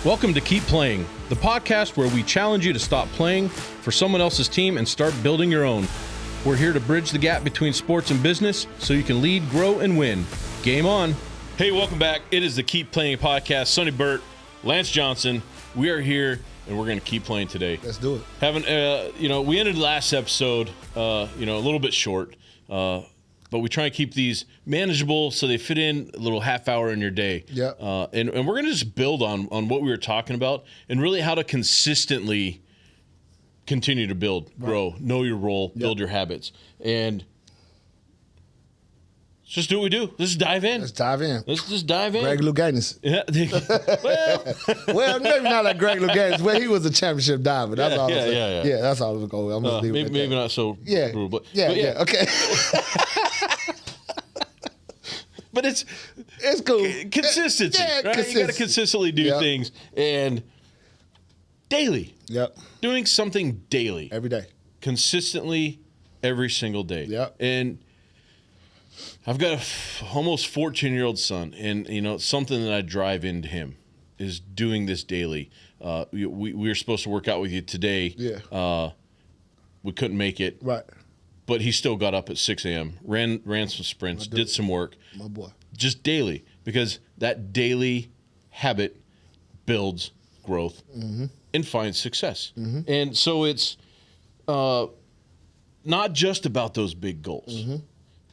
Welcome to Keep Playing, the podcast where we challenge you to stop playing for someone else's team and start building your own. We're here to bridge the gap between sports and business so you can lead, grow, and win. Game on. Hey, welcome back. It is the Keep Playing podcast. Sonny Bert, Lance Johnson. We are here, and we're going to keep playing today. Let's do it. We ended last episode, a little bit short, but we try and keep these manageable so they fit in a little half hour in your day. Yeah. And we're going to just build on what we were talking about and really how to consistently continue to build, grow, know your role, build your habits. And let's just do what we do. Let's dive in. Let's dive in. Let's just dive in. Greg Louganis. Yeah. Well, maybe not like Greg Louganis. Well, he was a championship diver. That's all. Yeah. Yeah, that's all I was going. I'm gonna leave it maybe not so. Yeah. Brutal, but Okay. But it's cool. Consistency, right? You got to consistently do things and daily. Yep. Doing something daily. Every day. Consistently every single day. Yep. And I've got a almost 14-year-old son, and something that I drive into him is doing this daily. We were supposed to work out with you today. Yeah. We couldn't make it. Right. But he still got up at 6 a.m., ran some sprints, did some work. My boy. Just daily, because that daily habit builds growth and finds success. And so it's not just about those big goals.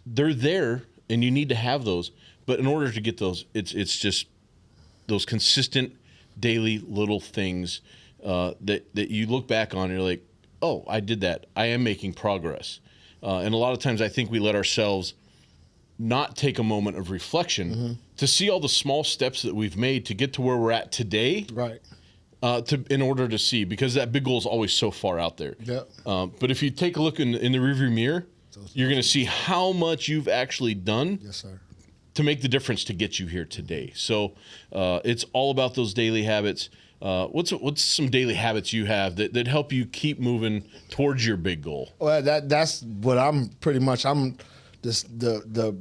They're there, and you need to have those. But in order to get those, it's just those consistent daily little things that you look back on and you're like, oh, I did that. I am making progress. And a lot of times I think we let ourselves not take a moment of reflection to see all the small steps that we've made to get to where we're at today. Right. In order to see, because that big goal is always so far out there. Yep. But if you take a look in the rearview mirror, you're going to see how much you've actually done. Yes, sir. To make the difference to get you here today. So it's all about those daily habits. What's some daily habits you have that help you keep moving towards your big goal? Well, that's what I'm pretty much. I'm just the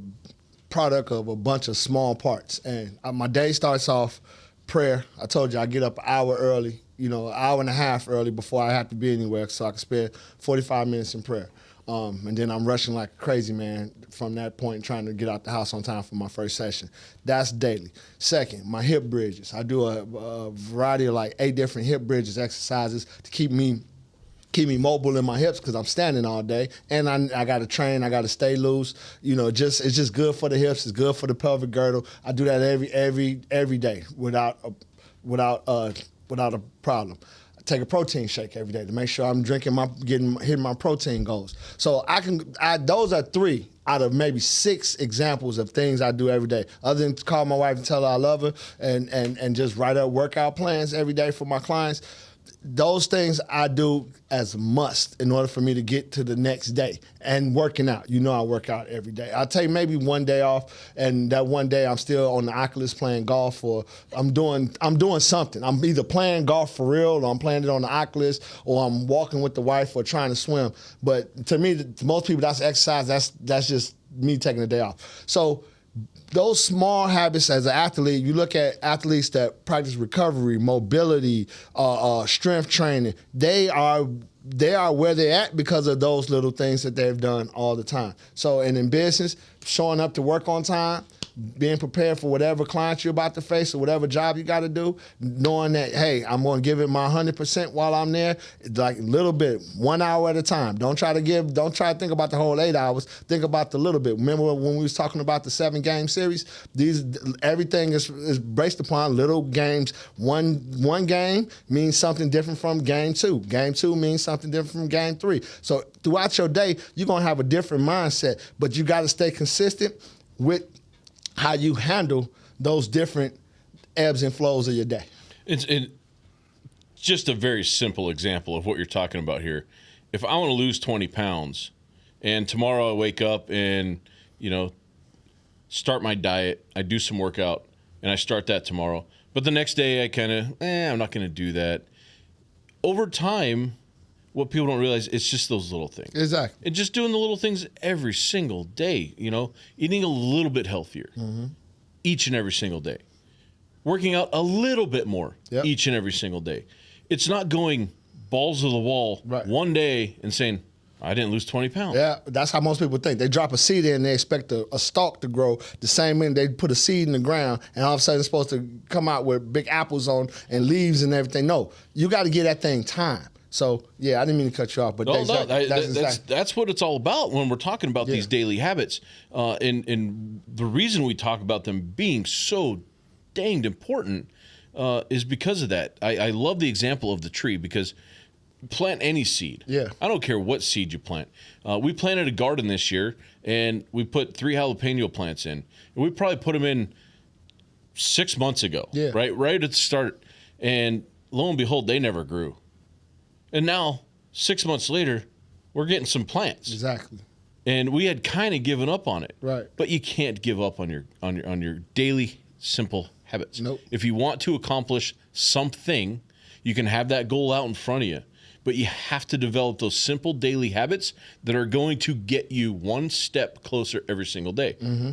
product of a bunch of small parts. And my day starts off prayer. I told you I get up an hour early, an hour and a half early before I have to be anywhere so I can spend 45 minutes in prayer. And then I'm rushing like a crazy man from that point, trying to get out the house on time for my first session. That's daily. Second, my hip bridges. I do a variety of like 8 different hip bridges exercises to keep me mobile in my hips because I'm standing all day, and I got to train. I got to stay loose. It's just good for the hips. It's good for the pelvic girdle. I do that every day without a problem. Take a protein shake every day to make sure I'm hitting my protein goals. So those are 3 out of maybe 6 examples of things I do every day. Other than call my wife and tell her I love her and just write up workout plans every day for my clients. Those things I do as a must in order for me to get to the next day. And working out, I work out every day. I'll take maybe one day off, and that one day I'm still on the Oculus playing golf, or I'm doing something. I'm either playing golf for real, or I'm playing it on the Oculus, or I'm walking with the wife, or trying to swim. But to me, to most people, that's exercise. That's just me taking a day off. So those small habits as an athlete, you look at athletes that practice recovery, mobility, strength training, they are where they're at because of those little things that they've done all the time. So, and in business, showing up to work on time, being prepared for whatever client you're about to face or whatever job you got to do, knowing that, hey, I'm going to give it my 100% while I'm there, like a little bit, 1 hour at a time. Don't try to think about the whole 8 hours. Think about the little bit. Remember when we was talking about the 7-game series? Everything is based upon little games. One game means something different from game 2. Game 2 means something different from game 3. So throughout your day, you're going to have a different mindset, but you got to stay consistent with how you handle those different ebbs and flows of your day. It's just a very simple example of what you're talking about here. If I want to lose 20 pounds and tomorrow I wake up and, start my diet, I do some workout, and I start that tomorrow. But the next day I kind of, I'm not going to do that. Over time, what people don't realize, it's just those little things. Exactly. And just doing the little things every single day, eating a little bit healthier each and every single day. working out a little bit more Yep. each and every single day. It's not going balls to the wall one day and saying, I didn't lose 20 pounds. Yeah, that's how most people think. They drop a seed in, they expect a stalk to grow. The same minute they put a seed in the ground, and all of a sudden it's supposed to come out with big apples on and leaves and everything. No, you got to give that thing time. So, yeah, I didn't mean to cut you off, but that's what it's all about when we're talking about these daily habits. And the reason we talk about them being so danged important is because of that. I love the example of the tree because plant any seed. Yeah. I don't care what seed you plant. We planted a garden this year, and we put 3 jalapeno plants in. And we probably put them in 6 months ago, right at the start. And lo and behold, they never grew. And now, 6 months later, we're getting some plants. Exactly. And we had kind of given up on it. Right. But you can't give up on your daily simple habits. Nope. If you want to accomplish something, you can have that goal out in front of you. But you have to develop those simple daily habits that are going to get you one step closer every single day. Mm-hmm.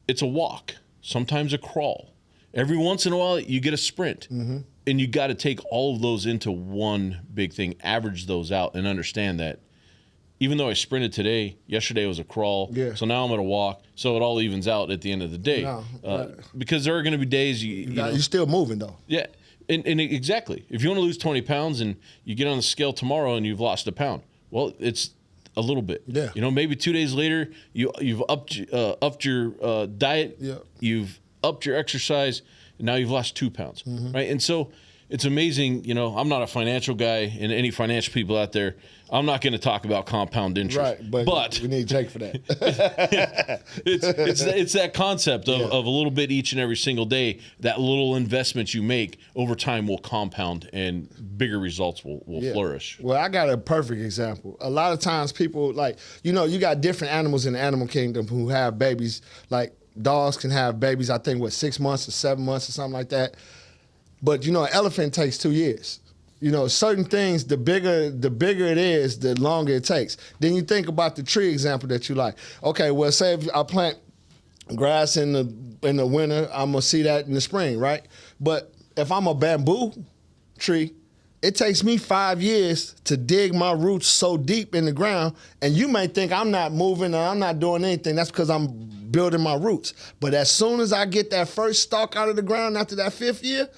It's a walk, sometimes a crawl. Every once in a while, you get a sprint. Mm-hmm. And you got to take all of those into one big thing, average those out, and understand that even though I sprinted today, yesterday was a crawl, so now I'm at a walk, so it all evens out at the end of the day. Because there are going to be days you're still moving, though. Yeah. And exactly. If you want to lose 20 pounds and you get on the scale tomorrow and you've lost a pound, well, it's a little bit. Yeah. Maybe 2 days later you've upped your diet. Yeah. You've upped your exercise, and now you've lost 2 pounds. Mm-hmm. Right. And so it's amazing. I'm not a financial guy, and any financial people out there, I'm not going to talk about compound interest. Right. But we need Jake for that. It's that concept of a little bit each and every single day. That little investment you make over time will compound, and bigger results will flourish. Well, I got a perfect example. A lot of times people, you got different animals in the animal kingdom who have babies. Like dogs can have babies, I think, 6 months or 7 months or something like that. But, an elephant takes 2 years. Certain things, the bigger it is, the longer it takes. Then you think about the tree example that you like. Okay, well, say if I plant grass in the winter, I'm going to see that in the spring, right? But if I'm a bamboo tree, it takes me 5 years to dig my roots so deep in the ground, and you may think I'm not moving or I'm not doing anything. That's because I'm building my roots. But as soon as I get that first stalk out of the ground after that 5th year,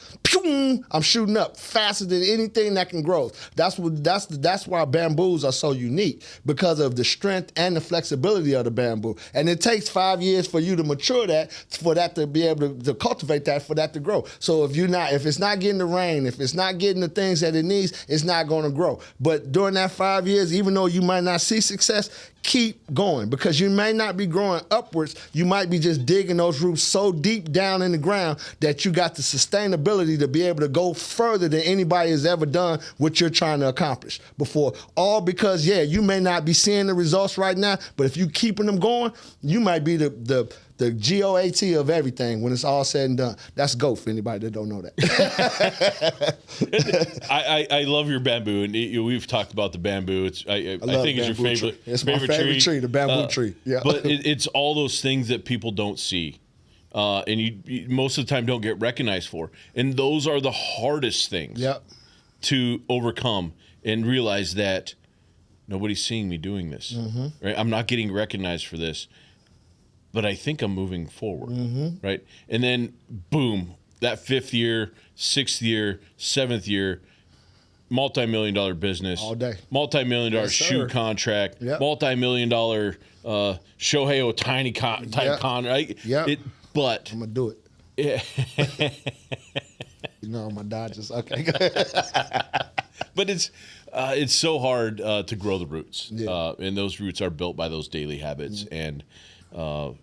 I'm shooting up faster than anything that can grow. That's why bamboos are so unique, because of the strength and the flexibility of the bamboo. And it takes 5 years for you to mature that, for that to be able to cultivate that, for that to grow. So if it's not getting the rain, if it's not getting the things that it needs, it's not going to grow. But during that 5 years, even though you might not see success, keep going, because you may not be growing upwards. You might be just digging those roots so deep down in the ground that you got the sustainability to be able to go further than anybody has ever done what you're trying to accomplish before. All because, you may not be seeing the results right now, but if you keeping them going, you might be the GOAT of everything when it's all said and done. That's GOAT for anybody that don't know that. I love your bamboo, and we've talked about the bamboo. I think it's your favorite. It's my favorite tree, the bamboo tree. Yeah. But it's all those things that people don't see, and you most of the time don't get recognized for, and those are the hardest things to overcome and realize that nobody's seeing me doing this. Mm-hmm. Right? I'm not getting recognized for this. But I think I'm moving forward, right? And then, boom, that 5th year, 6th year, 7th year, multi-million-dollar business. All day. Multi-million-dollar shoe contract. Yep. Multi-million-dollar Shohei Ohtani type contract. Right? But I'm going to do it. Yeah. My Dodgers. Okay. But it's so hard to grow the roots. Yeah. And those roots are built by those daily habits. And I'm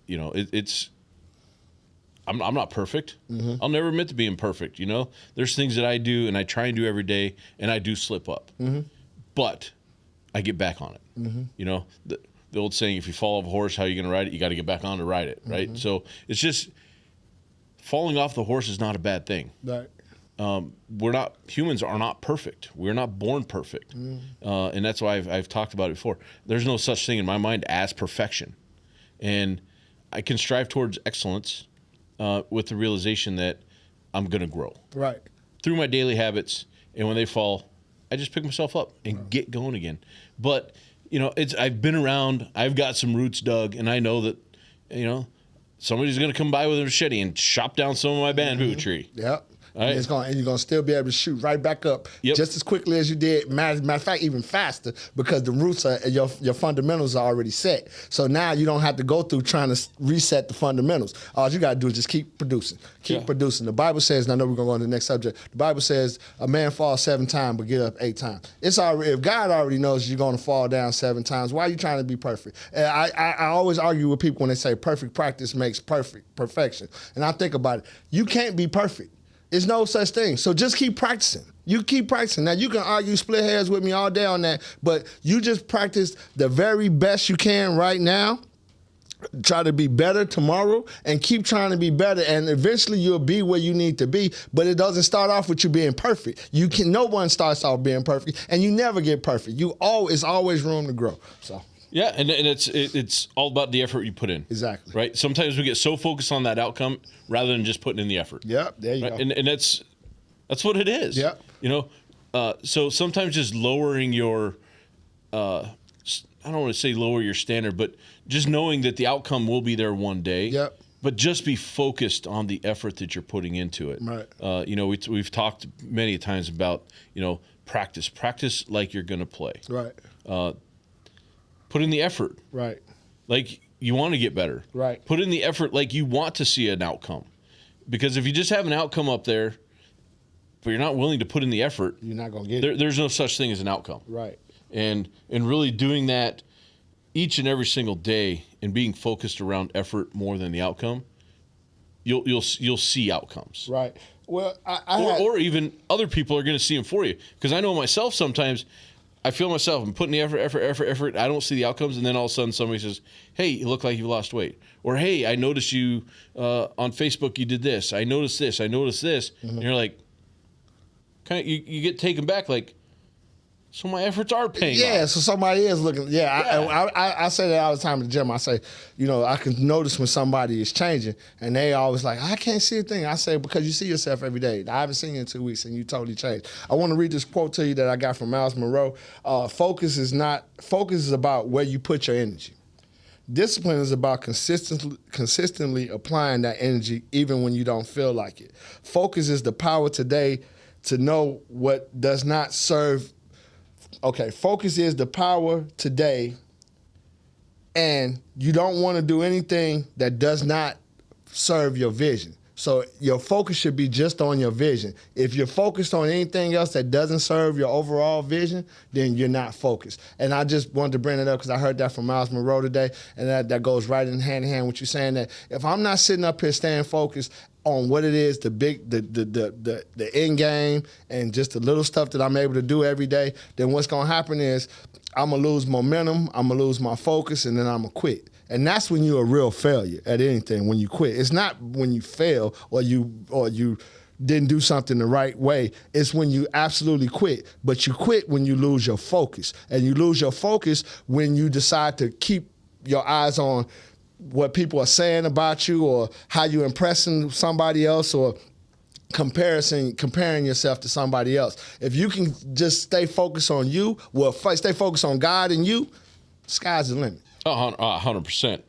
not perfect. Mm-hmm. I'll never admit to being perfect. There's things that I do and I try and do every day, and I do slip up, but I get back on it. Mm-hmm. The old saying, if you fall off a horse, how are you going to ride it? You got to get back on to ride it. Right. Mm-hmm. So it's just falling off the horse is not a bad thing. Right. Humans are not perfect. We're not born perfect. And that's why I've talked about it before. There's no such thing in my mind as perfection. And I can strive towards excellence with the realization that I'm going to grow. Right. Through my daily habits, and when they fall, I just pick myself up and get going again. But, I've been around, I've got some roots dug, and I know that, somebody's going to come by with a machete and chop down some of my bamboo tree. Yep. Right. And you're going to still be able to shoot right back up just as quickly as you did. Matter of fact, even faster, because the roots are your fundamentals are already set. So now you don't have to go through trying to reset the fundamentals. All you got to do is just keep producing. Keep producing. The Bible says, and I know we're going to go on to the next subject, the Bible says a man falls 7 times but get up 8 times. It's already, if God already knows you're going to fall down 7 times, why are you trying to be perfect? And I always argue with people when they say perfect practice makes perfection. And I think about it. You can't be perfect. There's no such thing. So just keep practicing. You keep practicing. Now, you can argue, split hairs with me all day on that, but you just practice the very best you can right now. Try to be better tomorrow and keep trying to be better, and eventually you'll be where you need to be. But it doesn't start off with you being perfect. No one starts off being perfect, and you never get perfect. It's always room to grow. So. Yeah, and it's all about the effort you put in. Exactly. Right? Sometimes we get so focused on that outcome rather than just putting in the effort. Yep, there you go. And that's what it is. Yep. So sometimes just lowering your, I don't want to say lower your standard, but just knowing that the outcome will be there one day. Yep. But just be focused on the effort that you're putting into it. Right. We've talked many times about, practice. Practice like you're going to play. Right. Put in the effort. Right. Like you want to get better. Right. Put in the effort like you want to see an outcome. Because if you just have an outcome up there, but you're not willing to put in the effort, you're not going to get it. There's no such thing as an outcome. Right. And really doing that each and every single day and being focused around effort more than the outcome, you'll see outcomes. Right. Well, or even other people are going to see them for you. Because I know myself sometimes. I feel myself, I'm putting the effort. I don't see the outcomes, and then all of a sudden somebody says, hey, you look like you've lost weight. Or, hey, I noticed you on Facebook, you did this. I noticed this. Mm-hmm. And you're like, you get taken back like, so my efforts are paying off. Yeah, so somebody is looking. Yeah. I say that all the time in the gym. I say, I can notice when somebody is changing, and they always like, I can't see a thing. I say, because you see yourself every day. I haven't seen you in 2 weeks, and you totally changed. I want to read this quote to you that I got from Miles Monroe. Focus is about where you put your energy. Discipline is about consistently applying that energy even when you don't feel like it. Focus is the power today to know what does not serve. Okay, focus is the power today, and you don't want to do anything that does not serve your vision. So your focus should be just on your vision. If you're focused on anything else that doesn't serve your overall vision, then you're not focused. And I just wanted to bring it up because I heard that from Miles Monroe today, and that goes right in hand with you saying that if I'm not sitting up here staying focused on what it is, the end game, and just the little stuff that I'm able to do every day, then what's going to happen is I'm going to lose momentum, I'm going to lose my focus, and then I'm going to quit. And that's when you're a real failure at anything, when you quit. It's not when you fail or you didn't do something the right way. It's when you absolutely quit. But you quit when you lose your focus. And you lose your focus when you decide to keep your eyes on what people are saying about you or how you're impressing somebody else or comparing yourself to somebody else. If you can just stay focused on you, stay focused on God and you, sky's the limit. 100%.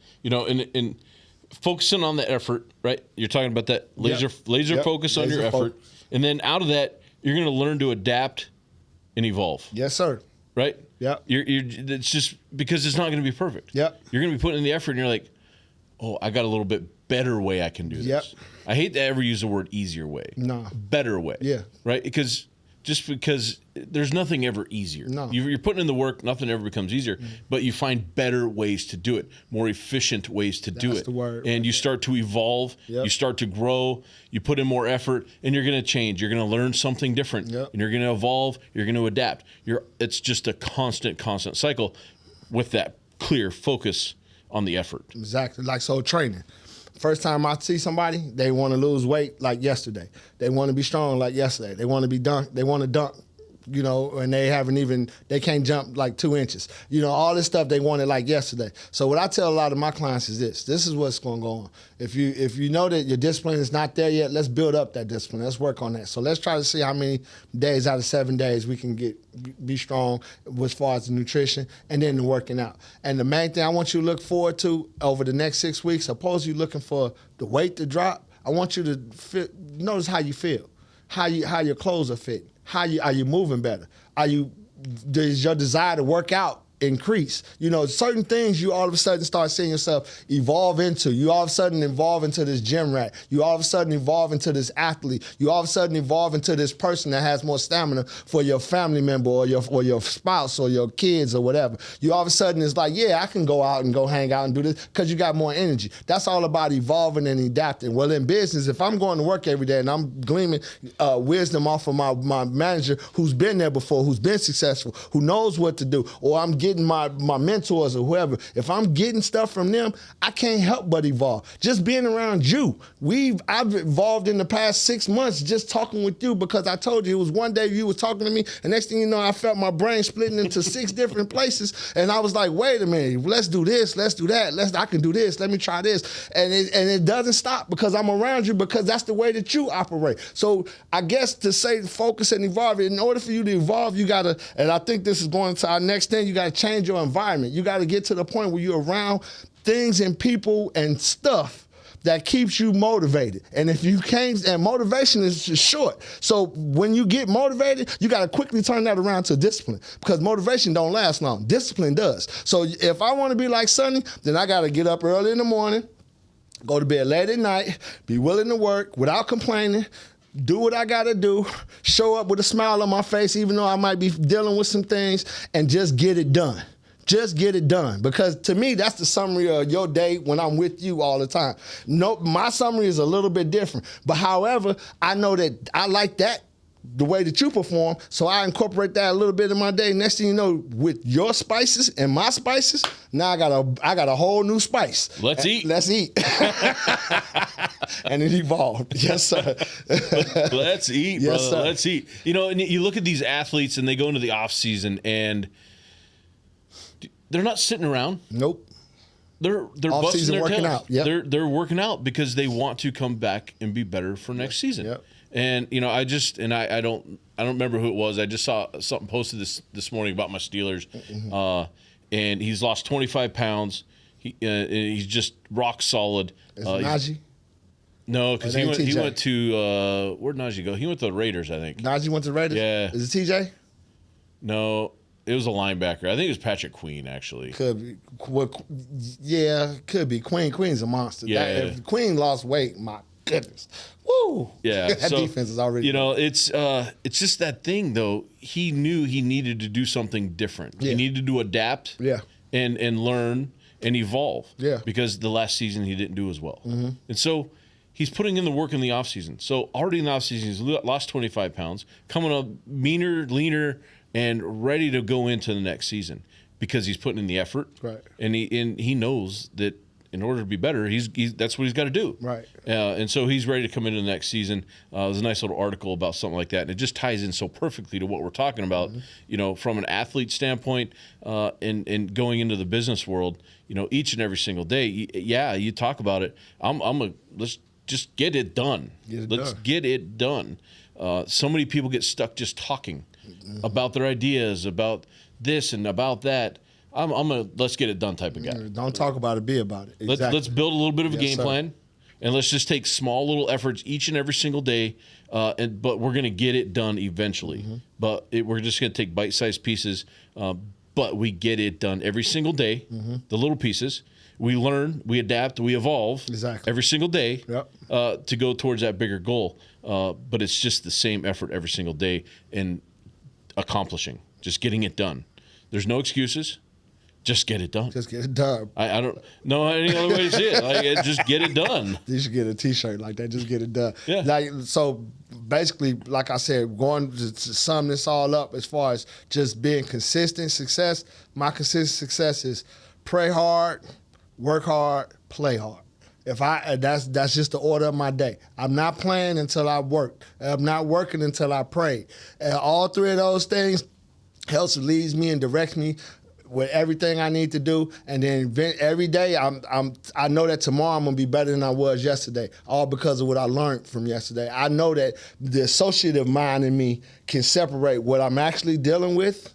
And focusing on the effort, right? You're talking about that laser focus on your effort. And then out of that, you're going to learn to adapt and evolve. Yes, sir. Right? Yep. It's just because it's not going to be perfect. Yep. You're going to be putting in the effort and you're like, oh, I got a little bit better way I can do this. Yep. I hate to ever use the word easier way. No. Better way. Yeah. Right? Because there's nothing ever easier. No. You're putting in the work, nothing ever becomes easier, but you find better ways to do it, more efficient ways to do it. That's the word. And you start to evolve, you start to grow, you put in more effort, and you're going to change. You're going to learn something different, and you're going to evolve, you're going to adapt. It's just a constant cycle with that clear focus on the effort. Exactly. Like so training. First time I see somebody, they want to lose weight like yesterday. They want to be strong like yesterday. They want to be dunk. They want to dunk and they can't jump like 2 inches. All this stuff they wanted like yesterday. So what I tell a lot of my clients is this is what's going to go on. If you know that your discipline is not there yet, let's build up that discipline. Let's work on that. So let's try to see how many days out of 7 days we can be strong as far as the nutrition and then the working out. And the main thing I want you to look forward to over the next 6 weeks, suppose you're looking for the weight to drop, I want you to notice how you feel, how your clothes are fitting, are you moving better, does your desire to work out increase? Certain things you all of a sudden start seeing yourself evolve into. You all of a sudden evolve into this gym rat. You all of a sudden evolve into this athlete. You all of a sudden evolve into this person that has more stamina for your family member or your spouse or your kids or whatever. You all of a sudden it's like, yeah, I can go out and go hang out and do this because you got more energy. That's all about evolving and adapting. Well, in business, if I'm going to work every day and I'm gleaming wisdom off of my manager who's been there before, who's been successful, who knows what to do, or I'm getting my mentors or whoever, if I'm getting stuff from them, I can't help but evolve. Just being around you, I've evolved in the past 6 months just talking with you because I told you it was one day you was talking to me, and next thing you know, I felt my brain splitting into 6 different places, and I was like, wait a minute, let's do this, let's do that, I can do this, let me try this, and it doesn't stop because I'm around you because that's the way that you operate. So I guess to say focus and evolve, in order for you to evolve, you gotta, and I think this is going to our next thing, you gotta change your environment. You got to get to the point where you're around things and people and stuff that keeps you motivated. And if you can't, and motivation is just short. So when you get motivated, you got to quickly turn that around to discipline because motivation don't last long. Discipline does. So if I want to be like Sonny, then I got to get up early in the morning, go to bed late at night, be willing to work without complaining, do what I gotta do, show up with a smile on my face, even though I might be dealing with some things, and just get it done. Just get it done. Because to me, that's the summary of your day when I'm with you all the time. No, my summary is a little bit different. But however, I know that I like that, the way that you perform, so I incorporate that a little bit in my day. Next thing you know, with your spices and my spices, now I got a whole new spice. Let's eat. Let's eat. And it evolved. Yes, sir. Let's eat, brother. Yes, sir. Let's eat. And you look at these athletes and they go into the off season and they're not sitting around. Nope. They're busting their working tails. Out. Yep. They're working out because they want to come back and be better for next season. Yep. And I don't remember who it was. I just saw something posted this morning about my Steelers, and he's lost 25 pounds. He's just rock solid. Is it Najee? No, because he went to where'd Najee go? He went to the Raiders, I think. Najee went to the Raiders. Yeah. Is it TJ? No, it was a linebacker. I think it was Patrick Queen, actually. Could be. Yeah, could be. Queen's a monster. Yeah. If Queen lost weight, my goodness. Woo! Yeah, that defense is already. It's just that thing though. He knew he needed to do something different. Yeah. He needed to adapt. Yeah. And learn and evolve. Yeah. Because the last season he didn't do as well. Mm-hmm. And so he's putting in the work in the offseason. So already in the offseason he's lost 25 pounds, coming up meaner, leaner, and ready to go into the next season because he's putting in the effort. Right. And he knows that in order to be better, that's what he's got to do. Right. And so he's ready to come into the next season. There's a nice little article about something like that, and it just ties in so perfectly to what we're talking about. From an athlete standpoint, and going into the business world. Each and every single day. You talk about it. Let's just get it done. Get it done. So many people get stuck just talking about their ideas, about this and about that. I'm a let's get it done type of guy. Don't talk about it, be about it. Exactly. Let's build a little bit of a game plan, and let's just take small little efforts each and every single day. But we're going to get it done eventually. But we're just going to take bite-sized pieces. But we get it done every single day. The little pieces. We learn, we adapt, we evolve every single day to go towards that bigger goal. But it's just the same effort every single day in accomplishing, just getting it done. There's no excuses. Just get it done. Just get it done. I don't know any other way to see it. Just get it done. You should get a T-shirt like that. Just get it done. Yeah. So basically, like I said, going to sum this all up as far as just being consistent success, my consistent success is pray hard, work hard, play hard. That's just the order of my day. I'm not playing until I work. I'm not working until I pray. And all three of those things helps leads me and directs me with everything I need to do. And then every day I know that tomorrow I'm gonna be better than I was yesterday, all because of what I learned from yesterday. I know that the associative mind in me can separate what I'm actually dealing with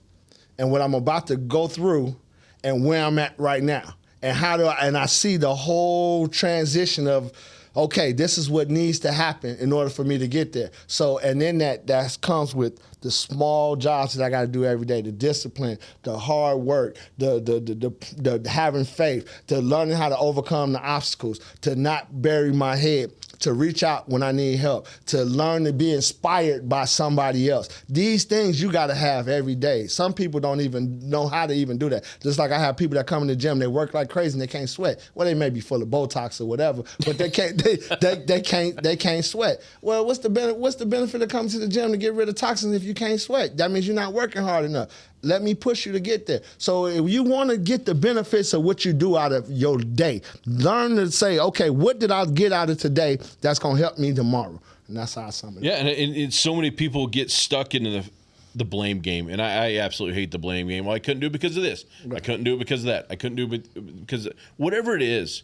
and what I'm about to go through and where I'm at right now. And I see the whole transition of, okay, this is what needs to happen in order for me to get there. So, and then that comes with the small jobs that I got to do every day, the discipline, the hard work, the having faith, to learning how to overcome the obstacles, to not bury my head, to reach out when I need help, to learn to be inspired by somebody else. These things you got to have every day. Some people don't even know how to even do that. Just like I have people that come in the gym, they work like crazy and they can't sweat. Well, they may be full of Botox or whatever, but they can't. They can't sweat. Well, what's the benefit of coming to the gym to get rid of toxins if you can't sweat? That means you're not working hard enough. Let me push you to get there. So if you want to get the benefits of what you do out of your day, learn to say, okay, what did I get out of today that's going to help me tomorrow? And that's how I sum it up. Yeah, and so many people get stuck into the blame game, and I absolutely hate the blame game. Well, I couldn't do it because of this. Right. I couldn't do it because of that. I couldn't do it because whatever it is,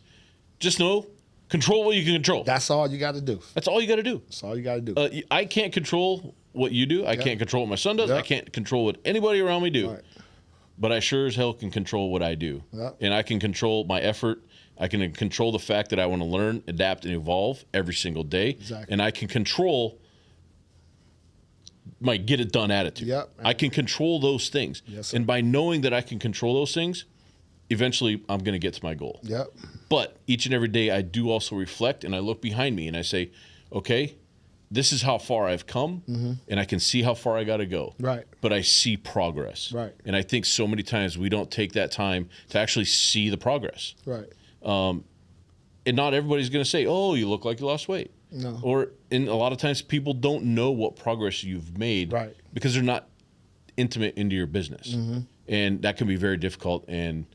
just know, control what you can control. That's all you got to do. That's all you got to do. That's all you got to do. I can't control what you do. I can't control what my son does. I can't control what anybody around me do. Right. But I sure as hell can control what I do. And I can control my effort. I can control the fact that I want to learn, adapt, and evolve every single day. Exactly. And I can control my get-it-done attitude. I can control those things. Yes, and by knowing that I can control those things, eventually I'm going to get to my goal. But each and every day I do also reflect, and I look behind me, and I say, okay, this is how far I've come, and I can see how far I got to go. Right. But I see progress. Right. And I think so many times we don't take that time to actually see the progress. Right. And not everybody's going to say, oh, you look like you lost weight. No. And a lot of times people don't know what progress you've made because they're not intimate into your business. And that can be very difficult and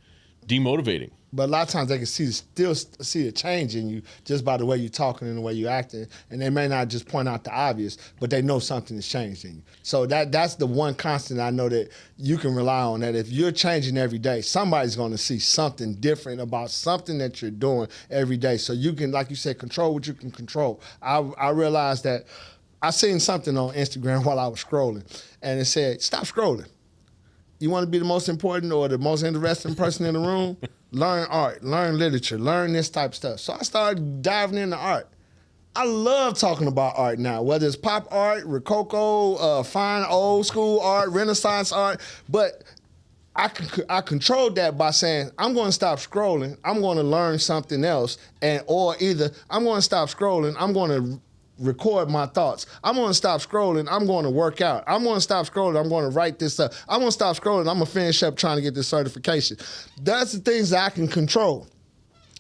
demotivating. But a lot of times they can still see a change in you just by the way you're talking and the way you're acting. And they may not just point out the obvious, but they know something has changed in you. So that's the one constant I know that you can rely on, that if you're changing every day, somebody's going to see something different about something that you're doing every day. So you can, like you said, control what you can control. I realized that I seen something on Instagram while I was scrolling, and it said, stop scrolling. You want to be the most important or the most interesting person in the room? Learn art, learn literature, learn this type of stuff. So I started diving into art. I love talking about art now, whether it's pop art, Rococo, fine old school art, Renaissance art. But I controlled that by saying, I'm going to stop scrolling. I'm going to learn something else. Or either I'm going to stop scrolling. I'm going to record my thoughts. I'm going to stop scrolling. I'm going to work out. I'm going to stop scrolling. I'm going to write this up. I'm going to stop scrolling. I'm going to finish up trying to get this certification. That's the things that I can control.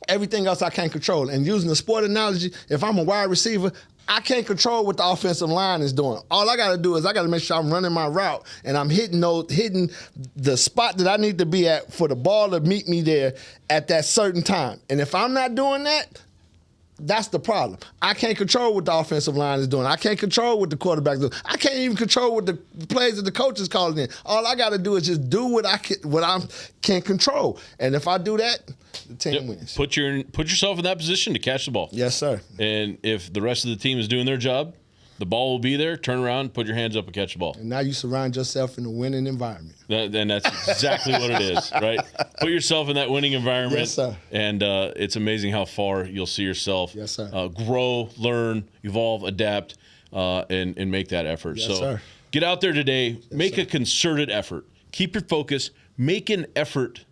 Everything else I can't control. And using the sport analogy, if I'm a wide receiver, I can't control what the offensive line is doing. All I got to do is I got to make sure I'm running my route and I'm hitting the spot that I need to be at for the ball to meet me there at that certain time. And if I'm not doing that, that's the problem. I can't control what the offensive line is doing. I can't control what the quarterback is doing. I can't even control what the plays that the coach is calling in. All I got to do is just do what I can control. And if I do that, the team wins. Put yourself in that position to catch the ball. Yes, sir. And if the rest of the team is doing their job, the ball will be there. Turn around, put your hands up, and catch the ball. And now you surround yourself in a winning environment. And that's exactly what it is, right? Put yourself in that winning environment. Yes, sir. And it's amazing how far you'll see yourself grow, learn, evolve, adapt, and make that effort. Yes, sir. Get out there today. Yes, make a concerted effort. Keep your focus. Make an effort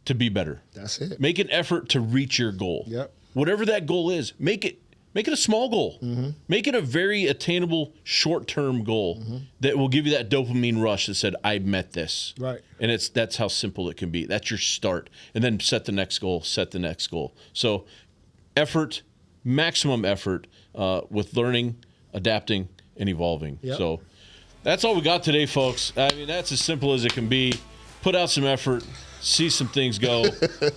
to be better. That's it. Make an effort to reach your goal. Yep. Whatever that goal is, make it a small goal. Make it a very attainable short-term goal that will give you that dopamine rush that said, I met this. Right. And that's how simple it can be. That's your start. And then set the next goal, set the next goal. So effort, maximum effort with learning, adapting, and evolving. Yep. So that's all we got today, folks. I mean, that's as simple as it can be. Put out some effort, see some things go,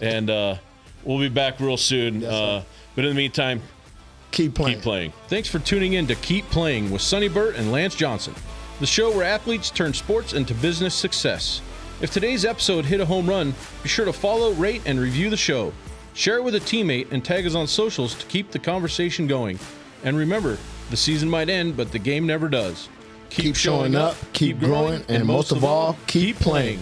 and We'll be back real soon. Yes, But in the meantime, keep playing. keep playing. Thanks for tuning in to Keep Playing with Sonny Bert and Lance Johnson, the show where athletes turn sports into business success. If today's episode hit a home run, be sure to follow, rate, and review the show. Share it with a teammate and tag us on socials to keep the conversation going. And remember, the season might end, but the game never does. Keep showing up, keep growing, and most of all, keep playing.